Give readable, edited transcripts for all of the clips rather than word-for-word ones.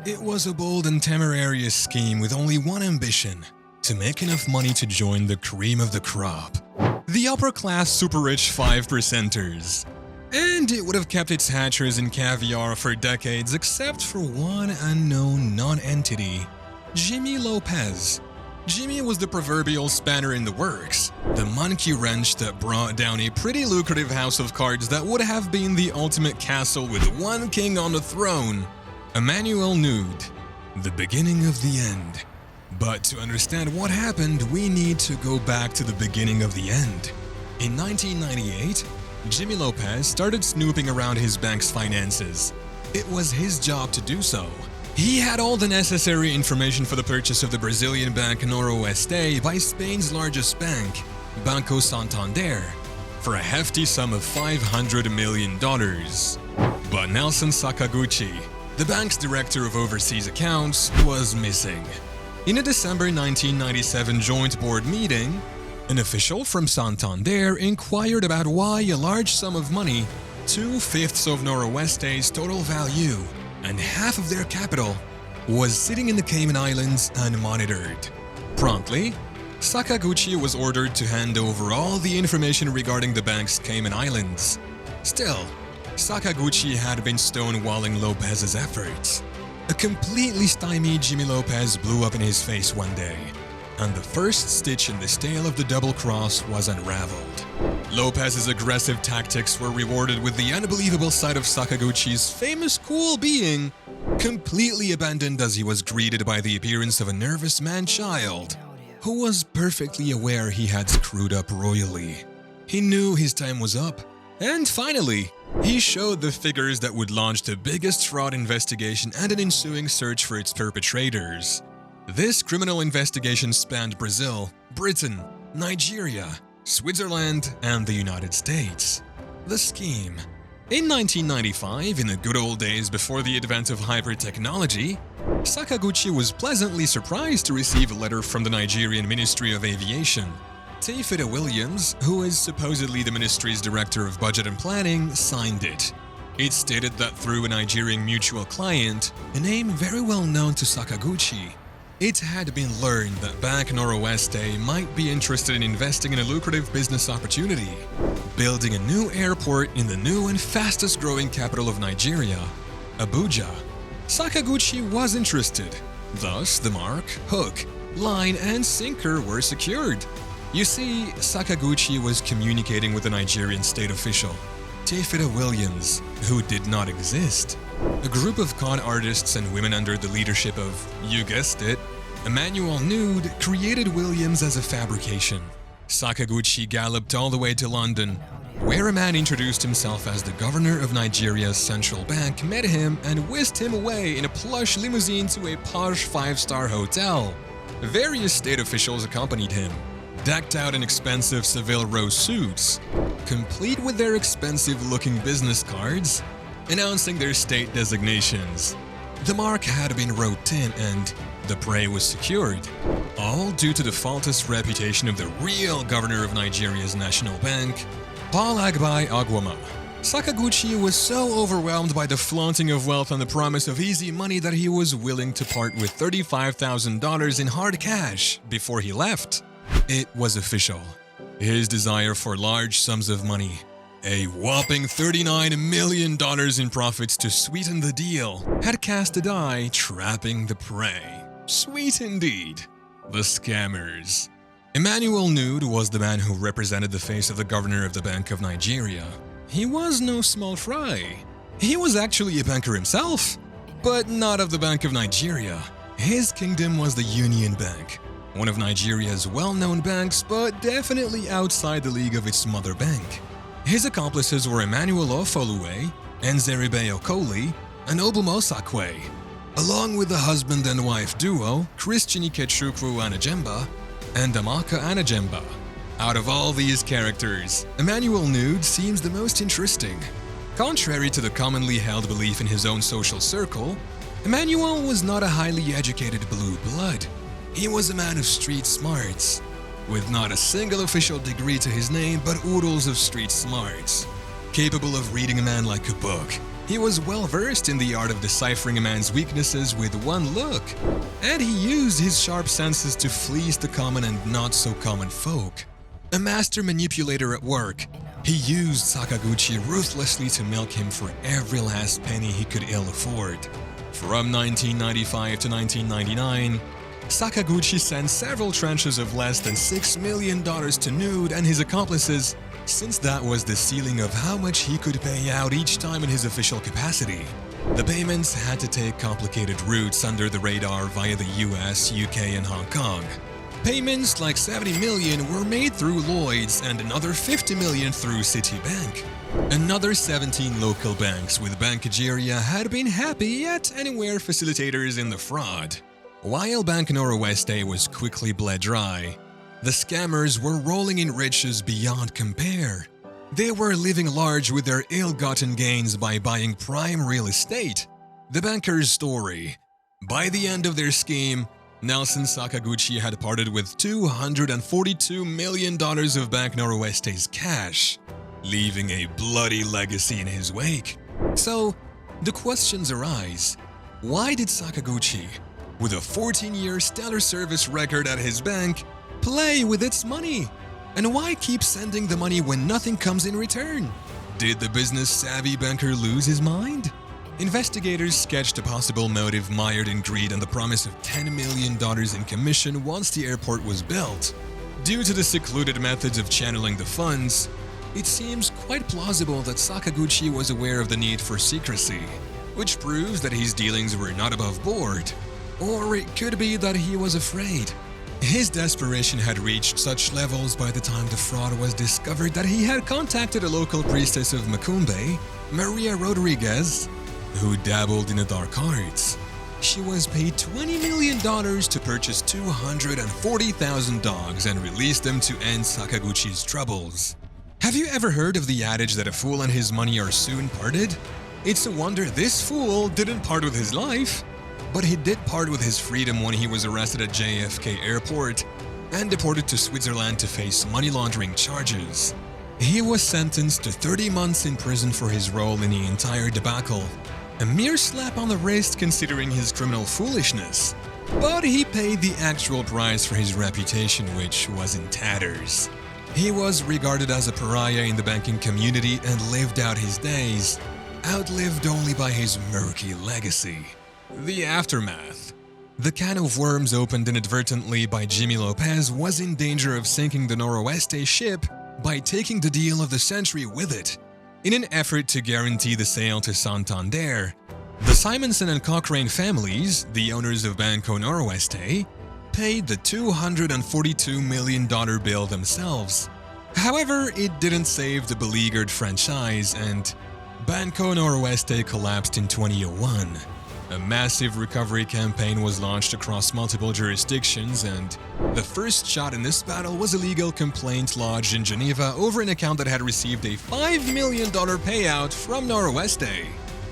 It was a bold and temerarious scheme with only one ambition: to make enough money to join the cream of the crop, the upper-class super-rich 5%ers. And it would have kept its hatchers in caviar for decades except for one unknown non-entity: Jimmi Lopez. Jimmy was the proverbial spanner in the works, the monkey wrench that brought down a pretty lucrative house of cards that would have been the ultimate castle with one king on the throne. Emmanuel Noude, the beginning of the end. But to understand what happened, we need to go back to the beginning of the end. In 1998, Jimmi Lopez started snooping around his bank's finances. It was his job to do so. He had all the necessary information for the purchase of the Brazilian bank Noroeste by Spain's largest bank, Banco Santander, for a hefty sum of $500 million. But Nelson Sakaguchi, the bank's director of overseas accounts, was missing. In a December 1997 joint board meeting, an official from Santander inquired about why a large sum of money, 2/5 of Noroeste's total value, and half of their capital, was sitting in the Cayman Islands unmonitored. Promptly, Sakaguchi was ordered to hand over all the information regarding the bank's Cayman Islands. Still, Sakaguchi had been stonewalling Lopez's efforts. A completely stymied Jimmi Lopez blew up in his face one day, and the first stitch in this tale of the double cross was unraveled. Lopez's aggressive tactics were rewarded with the unbelievable sight of Sakaguchi's famous cool being completely abandoned as he was greeted by the appearance of a nervous man-child who was perfectly aware he had screwed up royally. He knew his time was up, and finally, he showed the figures that would launch the biggest fraud investigation and an ensuing search for its perpetrators. This criminal investigation spanned Brazil, Britain, Nigeria, Switzerland, and the United States. The scheme. In 1995, in the good old days before the advent of hyper-technology, Sakaguchi was pleasantly surprised to receive a letter from the Nigerian Ministry of Aviation. Teifida Williams, who is supposedly the ministry's director of budget and planning, signed it. It stated that through a Nigerian mutual client, a name very well known to Sakaguchi, it had been learned that Bank Noroeste might be interested in investing in a lucrative business opportunity, building a new airport in the new and fastest growing capital of Nigeria, Abuja. Sakaguchi was interested. Thus, the mark, hook, line, and sinker were secured. You see, Sakaguchi was communicating with a Nigerian state official, Teifida Williams, who did not exist. A group of con artists and women under the leadership of, you guessed it, Emmanuel Noude created Williams as a fabrication. Sakaguchi galloped all the way to London, where a man introduced himself as the governor of Nigeria's central bank, met him, and whisked him away in a plush limousine to a posh 5-star hotel. Various state officials accompanied him, decked out in expensive Savile Row suits, complete with their expensive-looking business cards, announcing their state designations. The mark had been wrote in and the prey was secured, all due to the faultless reputation of the real governor of Nigeria's national bank, Paul Agbai Agwama. Sakaguchi was so overwhelmed by the flaunting of wealth and the promise of easy money that he was willing to part with $35,000 in hard cash before he left. It was official. His desire for large sums of money, a whopping $39 million in profits to sweeten the deal, had cast a die, trapping the prey. Sweet indeed. The scammers. Emmanuel Noude was the man who represented the face of the governor of the Bank of Nigeria. He was no small fry. He was actually a banker himself, but not of the Bank of Nigeria. His kingdom was the Union Bank, one of Nigeria's well-known banks, but definitely outside the league of its mother bank. His accomplices were Emmanuel Ofolue, Nzeribe Okoli, and Obumosakwe, along with the husband and wife duo Christian Ikechukwu Anajemba and Amaka Anajemba. Out of all these characters, Emmanuel Noude seems the most interesting. Contrary to the commonly held belief in his own social circle, Emmanuel was not a highly educated blue blood. He was a man of street smarts, with not a single official degree to his name but oodles of street smarts, capable of reading a man like a book, He was well versed in the art of deciphering a man's weaknesses with one look, and he used his sharp senses to fleece the common and not so common folk. A master manipulator at work, he used Sakaguchi ruthlessly to milk him for every last penny he could ill afford. From 1995 to 1999, Sakaguchi sent several tranches of less than $6 million to Noude and his accomplices, since that was the ceiling of how much he could pay out each time in his official capacity. The payments had to take complicated routes under the radar via the US, UK, and Hong Kong. Payments like $70 million were made through Lloyd's and another $50 million through Citibank. Another 17 local banks with Bancageria had been happy yet anywhere facilitators in the fraud. While Bank Noroeste was quickly bled dry, the scammers were rolling in riches beyond compare. They were living large with their ill-gotten gains by buying prime real estate. The banker's story. By the end of their scheme, Nelson Sakaguchi had parted with $242 million of Bank Noroeste's cash, leaving a bloody legacy in his wake. So, the questions arise. Why did Sakaguchi, with a 14-year stellar service record at his bank, play with its money? And why keep sending the money when nothing comes in return? Did the business-savvy banker lose his mind? Investigators sketched a possible motive mired in greed and the promise of $10 million in commission once the airport was built. Due to the secluded methods of channeling the funds, it seems quite plausible that Sakaguchi was aware of the need for secrecy, which proves that his dealings were not above board. Or it could be that he was afraid. His desperation had reached such levels by the time the fraud was discovered that he had contacted a local priestess of Macumbe, Maria Rodriguez, who dabbled in the dark arts. She was paid $20 million to purchase 240,000 dogs and release them to end Sakaguchi's troubles. Have you ever heard of the adage that a fool and his money are soon parted? It's a wonder this fool didn't part with his life. But he did part with his freedom when he was arrested at JFK Airport and deported to Switzerland to face money laundering charges. He was sentenced to 30 months in prison for his role in the entire debacle, a mere slap on the wrist considering his criminal foolishness. But he paid the actual price for his reputation, which was in tatters. He was regarded as a pariah in the banking community and lived out his days, outlived only by his murky legacy. The aftermath. The can of worms opened inadvertently by Jimmi Lopez was in danger of sinking the Noroeste ship by taking the deal of the century with it. In an effort to guarantee the sale to Santander, the Simonson and Cochrane families, the owners of Banco Noroeste, paid the $242 million bill themselves. However, it didn't save the beleaguered franchise and Banco Noroeste collapsed in 2001. A massive recovery campaign was launched across multiple jurisdictions, and the first shot in this battle was a legal complaint lodged in Geneva over an account that had received a $5 million payout from Noroeste.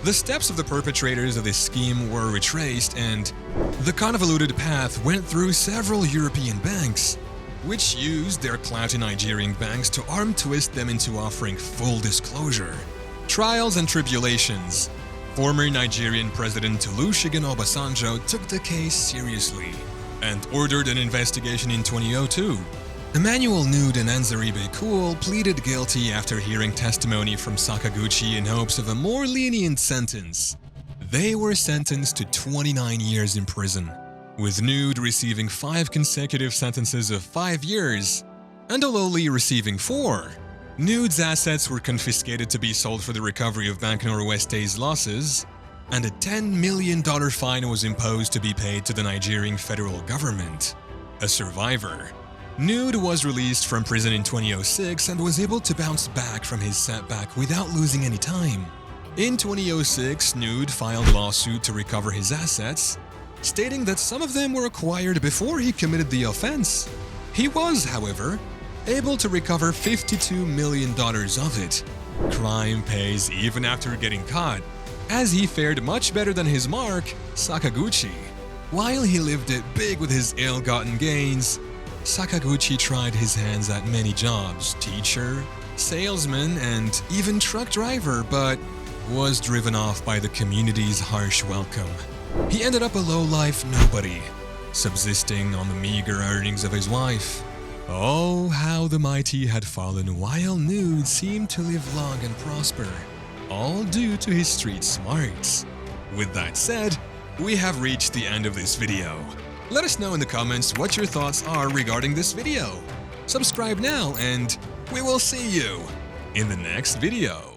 The steps of the perpetrators of this scheme were retraced, and the convoluted path went through several European banks, which used their clout in Nigerian banks to arm twist them into offering full disclosure. Trials and tribulations. Former Nigerian President Olusegun Obasanjo took the case seriously and ordered an investigation in 2002. Emmanuel Noude and Anzaribe Kool pleaded guilty after hearing testimony from Sakaguchi in hopes of a more lenient sentence. They were sentenced to 29 years in prison, with Noude receiving 5 consecutive sentences of 5 years and Ololi receiving 4. Noude's assets were confiscated to be sold for the recovery of Bank Noroeste's losses, and a $10 million fine was imposed to be paid to the Nigerian federal government. A survivor, Noude was released from prison in 2006 and was able to bounce back from his setback without losing any time. In 2006, Noude filed a lawsuit to recover his assets, stating that some of them were acquired before he committed the offense. He was, however, able to recover $52 million of it. Crime pays even after getting caught, as he fared much better than his mark, Sakaguchi. While he lived it big with his ill-gotten gains, Sakaguchi tried his hands at many jobs, teacher, salesman, and even truck driver, but was driven off by the community's harsh welcome. He ended up a low-life nobody, subsisting on the meager earnings of his wife. Oh, how the mighty had fallen while Noude seemed to live long and prosper, all due to his street smarts. With that said, we have reached the end of this video. Let us know in the comments what your thoughts are regarding this video. Subscribe now and we will see you in the next video.